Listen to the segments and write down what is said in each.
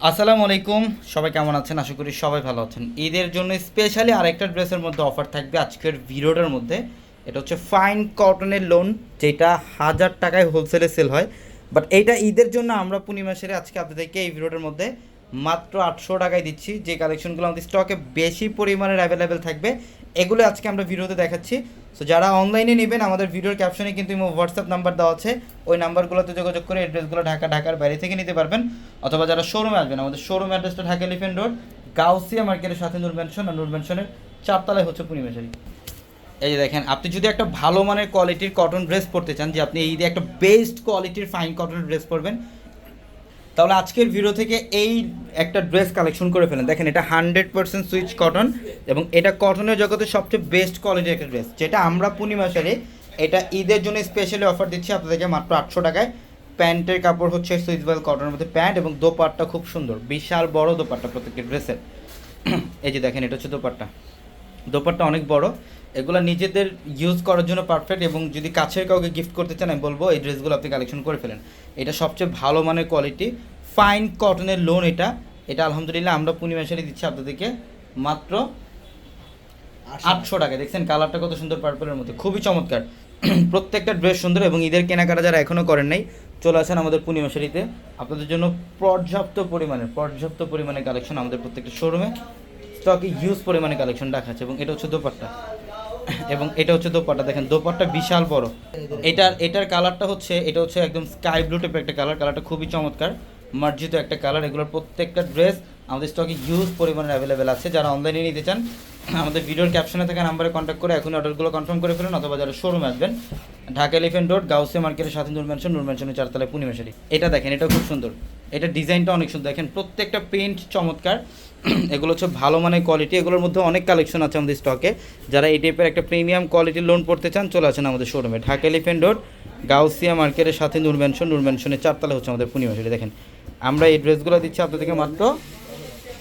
আসসালামু আলাইকুম, সবাই কেমন আছেন? আশা করি সবাই ভালো আছেন। ঈদের জন্য স্পেশালি আরেকটা ড্রেসের মধ্যে অফার থাকবে আজকের ভিডিওটার মধ্যে। এটা হচ্ছে ফাইন কটনের লোন, যেটা 1000 টাকায় হোলসেলে সেল হয়। বাট এইটা ঈদের জন্য আমরা পূর্ণিমা সেরে আজকে আপনাদেরকে এই ভিডিওটার মধ্যে মাত্র 800 টাকায় দিচ্ছি। যে কালেকশনগুলো আমাদের স্টকে বেশি পরিমাণের অ্যাভেলেবেল থাকবে, এগুলো আজকে আমরা ভিডিওতে দেখাচ্ছি। সো যারা অনলাইনে নেবেন, আমাদের ভিডিওর ক্যাপশনে কিন্তু হোয়াটসঅ্যাপ নাম্বার দেওয়া আছে, ওই নাম্বারগুলোতে যোগাযোগ করে অ্যাড্রেসগুলো ঢাকার বাইরে থেকে নিতে পারবেন। অথবা যারা শোরুমে আসবেন, আমাদের শোরুম অ্যাড্রেসটা ঢাকা এলিফ্যান্ট রোড, গাউসিয়া মার্কেটের সাথে নূর ম্যানশন, আর নূর ম্যানশনের 4তলায় হচ্ছে পূর্ণিমা শাড়ি। এই যে দেখেন, আপনি যদি একটা ভালো মানের কোয়ালিটির কটন ড্রেস পরতে চান, যে আপনি এই যে একটা বেস্ট কোয়ালিটির ফাইন কটনের ড্রেস পরবেন, তাহলে আজকের ভিডিও থেকে এই একটা ড্রেস কালেকশন করে ফেলেন। দেখেন, এটা 100% সুইচ কটন, এবং এটা কটনের জগতে সবচেয়ে বেস্ট কোয়ালিটির একটা ড্রেস, যেটা আমরা পূর্ণিমা শাড়ি এটা ঈদের জন্য স্পেশালি অফার দিচ্ছি আপনাদেরকে মাত্র 800 টাকায়। প্যান্টের কাপড় হচ্ছে সুইচবেল কটনের মধ্যে প্যান্ট, এবং দোপাট্টা খুব সুন্দর, বিশাল বড় দোপাট্টা প্রত্যেকটি ড্রেসের। এই যে দেখেন, এটা হচ্ছে দোপাট্টা। দোপাট্টা অনেক বড়, এগুলো নিজেদের ইউজ করার জন্য পারফেক্ট, এবং যদি কাছের কাউকে গিফট করতে চান আমি বলবো এই ড্রেসগুলো আপনি কালেকশন করে ফেলেন। এটা সবচেয়ে ভালো মানের কোয়ালিটি ফাইন কটনের লোন। এটা এটা আলহামদুলিল্লাহ আমরা পূর্ণিমা শাড়ি দিচ্ছি আপনাদেরকে মাত্র 800 টাকায়। দেখছেন কালারটা কত সুন্দর, পার্পলের মধ্যে খুবই চমৎকার। প্রত্যেকটা ড্রেস সুন্দর, এবং ঈদের কেনাকাটা যারা এখনও করেন নাই, চলে আসেন আমাদের পূর্ণিমা শাড়িতে। আপনাদের জন্য পর্যাপ্ত পরিমাণে কালেকশন আমাদের প্রত্যেকটা শোরুমে স্টকে ইউজ পরিমাণে কালেকশন রাখা আছে। এবং এটা হচ্ছে দোপাট্টা, এবং এটা হচ্ছে দোপাট্টা। দেখেন দোপাট্টা বিশাল বড়। এটার কালারটা হচ্ছে, এটা হচ্ছে একদম স্কাই ব্লু টাইপের একটা কালার। কালারটা খুবই চমৎকার, মার্জিত একটা কালার। এগুলোর প্রত্যেকটা ড্রেস আমাদের স্টকে হিউজ পরিমাণে অ্যাভেলেবেল আছে। যারা অনলাইনে নিতে চান, আমাদের ভিডিওর ক্যাপশনে থাকা নাম্বারে কন্ট্যাক্ট করে এখন অর্ডারগুলো কনফার্ম করে ফেলুন। অথবা যারা শোরুমে আসবেন, ঢাকা এলিফ্যান্ট রোড, গাউসিয়া মার্কেটের সাথে নূর ম্যানশনের 4তলায় পূর্ণিমা শাড়ি। এটা দেখেন, এটা খুব সুন্দর, এটা ডিজাইনটা অনেক সুন্দর। দেখেন প্রত্যেকটা প্রিন্ট চমৎকার। এগুলো হচ্ছে ভালো মানের কোয়ালিটি, এগুলোর মধ্যে অনেক কালেকশন আছে আমাদের স্টকে। যারা এই টাইপের একটা প্রিমিয়াম কোয়ালিটির লোন পড়তে চান, চলে আসেন আমাদের শোরুমে, ঢাকা এলিফ্যান্ট রোড, গাউসিয়া মার্কেটের সাথে নূর ম্যানশনের 4তলায় হচ্ছে আমাদের পূর্ণিমা শাড়ি। দেখেন আমরা এই ড্রেসগুলো দিচ্ছি আপনাদেরকে মাত্র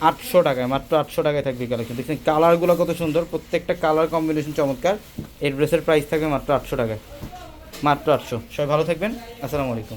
800 টাকায়। মাত্র 800 টাকায় থাকবে কালেকশন। দেখছেন কালারগুলো কত সুন্দর, প্রত্যেকটা কালার কম্বিনেশন চমৎকার। এই ড্রেসের প্রাইস থাকবে মাত্র 800 টাকায়, মাত্র 800। সবাই ভালো থাকবেন, আসসালামু আলাইকুম।